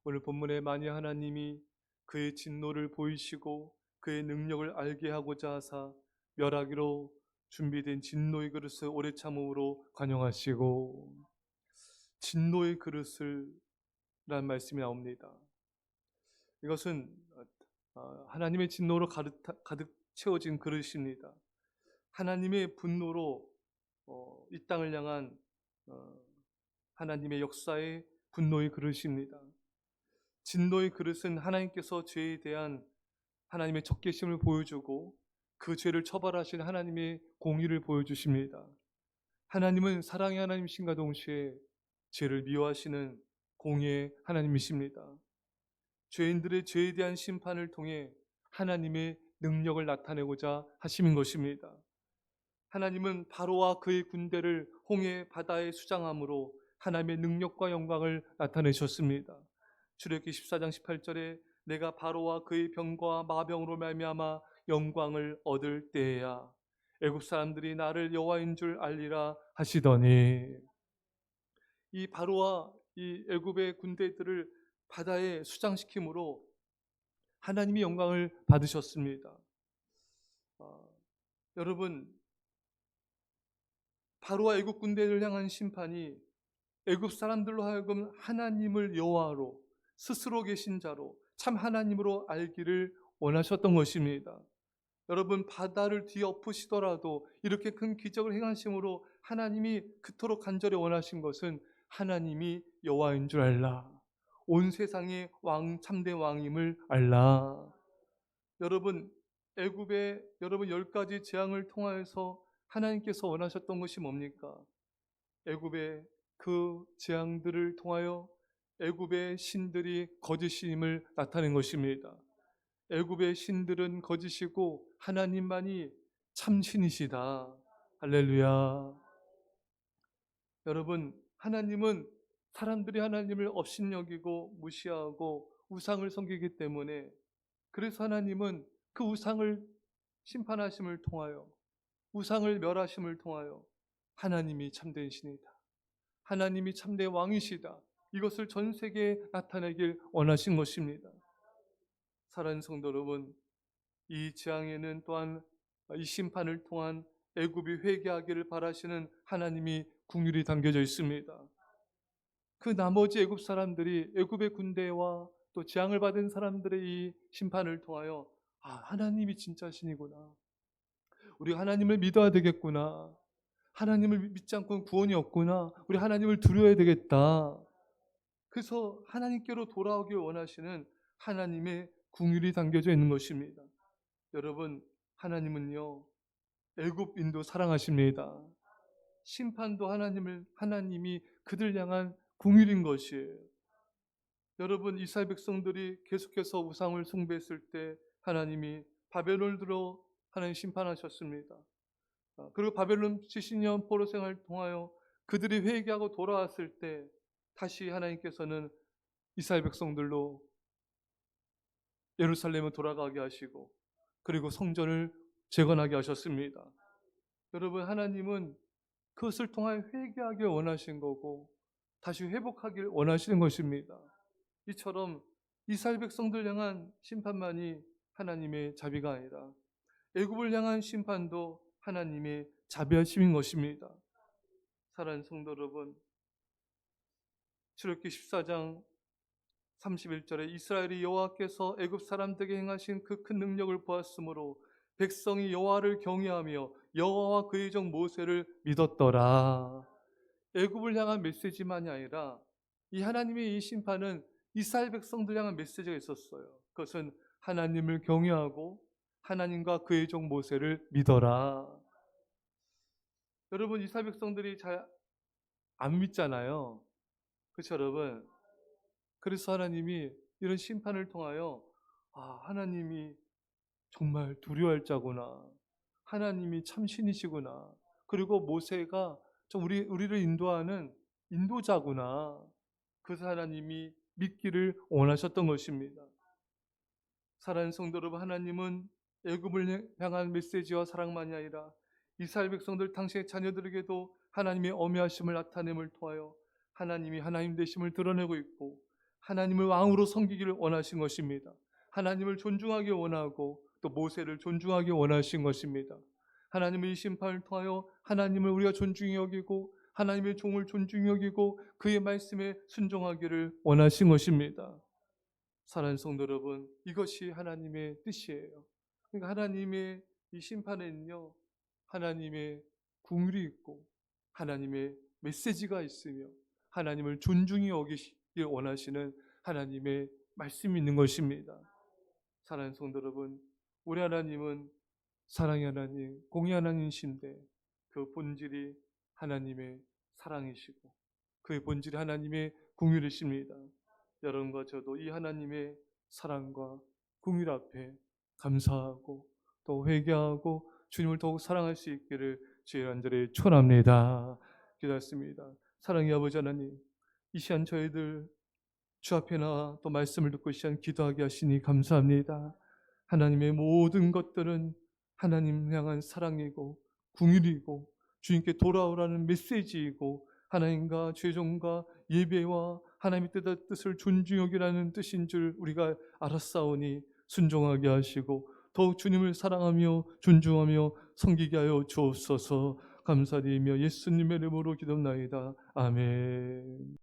오늘 본문에 만일 하나님이 그의 진노를 보이시고 그의 능력을 알게 하고자 하사 멸하기로 준비된 진노의 그릇을 오래 참음으로 관용하시고, 진노의 그릇을 라는 말씀이 나옵니다. 이것은 하나님의 진노로 가득 채워진 그릇입니다. 하나님의 분노로 이 땅을 향한 하나님의 역사의 분노의 그릇입니다. 진노의 그릇은 하나님께서 죄에 대한 하나님의 적개심을 보여주고 그 죄를 처벌하신 하나님의 공의를 보여주십니다. 하나님은 사랑의 하나님이신가 동시에 죄를 미워하시는 공의의 하나님이십니다. 죄인들의 죄에 대한 심판을 통해 하나님의 능력을 나타내고자 하심인 것입니다. 하나님은 바로와 그의 군대를 홍해 바다에 수장함으로 하나님의 능력과 영광을 나타내셨습니다. 출애굽기 14장 18절에 내가 바로와 그의 병과 마병으로 말미암아 영광을 얻을 때에야 애굽 사람들이 나를 여호와인 줄 알리라 하시더니, 이 바로와 이 애굽의 군대들을 바다에 수장시킴으로 하나님이 영광을 받으셨습니다. 여러분, 바로와 애굽 군대를 향한 심판이 애굽 사람들로 하여금 하나님을 여호와로, 스스로 계신 자로, 참 하나님으로 알기를 원하셨던 것입니다. 여러분, 바다를 뒤엎으시더라도 이렇게 큰 기적을 행하심으로 하나님이 그토록 간절히 원하신 것은 하나님이 여호와인 줄 알라, 온 세상의 왕, 참된 왕임을 알라. 여러분, 애굽의 여러분 10가지 재앙을 통하여서 하나님께서 원하셨던 것이 뭡니까? 애굽의 그 재앙들을 통하여 애굽의 신들이 거짓임을 나타낸 것입니다. 애굽의 신들은 거짓이고 하나님만이 참신이시다. 할렐루야. 여러분, 하나님은 사람들이 하나님을 업신여기고 무시하고 우상을 섬기기 때문에, 그래서 하나님은 그 우상을 심판하심을 통하여, 우상을 멸하심을 통하여 하나님이 참된 신이다, 하나님이 참된 왕이시다, 이것을 전 세계에 나타내길 원하신 것입니다. 사랑하는 성도 여러분, 이 재앙에는 또한 이 심판을 통한 애굽이 회개하기를 바라시는 하나님이 긍휼이 담겨져 있습니다. 그 나머지 애굽 사람들이, 애굽의 군대와 또 재앙을 받은 사람들의 이 심판을 통하여 하나님이 진짜 신이구나, 우리가 하나님을 믿어야 되겠구나, 하나님을 믿지 않고는 구원이 없구나, 우리 하나님을 두려워야 되겠다, 그래서 하나님께로 돌아오길 원하시는 하나님의 긍휼이 담겨져 있는 것입니다. 여러분, 하나님은요 애굽인도 사랑하십니다. 심판도 하나님이 그들 향한 긍휼인 것이에요. 여러분, 이스라엘 백성들이 계속해서 우상을 숭배했을 때 하나님이 바벨론을 들어 하나님 심판하셨습니다. 그리고 바벨론 70년 포로 생활을 통하여 그들이 회개하고 돌아왔을 때 다시 하나님께서는 이스라엘 백성들로 예루살렘을 돌아가게 하시고 그리고 성전을 재건하게 하셨습니다. 여러분, 하나님은 그것을 통하여 회개하길 원하신 거고 다시 회복하길 원하시는 것입니다. 이처럼 이스라엘 백성들 향한 심판만이 하나님의 자비가 아니라 애굽을 향한 심판도 하나님의 자비하심인 것입니다. 사랑하는 성도 여러분, 출애굽기 14장 31절에 이스라엘이 여호와께서 애굽 사람들에게 행하신 그 큰 능력을 보았으므로 백성이 여호와를 경외하며 여호와와 그의 종 모세를 믿었더라. 애굽을 향한 메시지만이 아니라 이 하나님의 이 심판은 이스라엘 백성들 향한 메시지가 있었어요. 그것은 하나님을 경외하고 하나님과 그의 종 모세를 믿어라. 여러분, 이스라엘 백성들이 잘 안 믿잖아요. 그렇죠, 여러분? 그래서 하나님이 이런 심판을 통하여 하나님이 정말 두려워할 자구나, 하나님이 참신이시구나, 그리고 모세가 좀 우리를 인도하는 인도자구나, 그래서 하나님이 믿기를 원하셨던 것입니다. 사랑하는 성도 여러분, 하나님은 애굽을 향한 메시지와 사랑만이 아니라 이스라엘 백성들 당신의 자녀들에게도 하나님의 어미하심을 나타냄을 통하여 하나님이 하나님 되심을 드러내고 있고 하나님을 왕으로 섬기기를 원하신 것입니다. 하나님을 존중하기 원하고 또 모세를 존중하기 원하신 것입니다. 하나님의 이 심판을 통하여 하나님을 우리가 존중히 여기고 하나님의 종을 존중히 여기고 그의 말씀에 순종하기를 원하신 것입니다. 사랑하는 성도 여러분, 이것이 하나님의 뜻이에요. 그러니까 하나님의 이 심판에는요, 하나님의 긍휼이 있고 하나님의 메시지가 있으며 하나님을 존중히 여기시길 원하시는 하나님의 말씀이 있는 것입니다. 사랑하는 성도 여러분, 우리 하나님은 사랑의 하나님, 공의 하나님이신데 그 본질이 하나님의 사랑이시고 그의 본질이 하나님의 긍휼이십니다. 여러분과 저도 이 하나님의 사랑과 긍휼 앞에 감사하고 또 회개하고 주님을 더욱 사랑할 수 있기를 주의 간절히 축원합니다. 기도했습니다. 사랑의 아버지 하나님, 이 시간 저희들 주 앞에 나와 또 말씀을 듣고 이 시간 기도하게 하시니 감사합니다. 하나님의 모든 것들은 하나님 향한 사랑이고 긍휼이고 주님께 돌아오라는 메시지이고 하나님과 죄종과 예배와 하나님의 뜻을 존중히 여기라는 뜻인 줄 우리가 알았사오니 순종하게 하시고 더욱 주님을 사랑하며 존중하며 섬기게 하여 주옵소서. 감사드리며 예수님의 이름으로 기도합나이다. 아멘.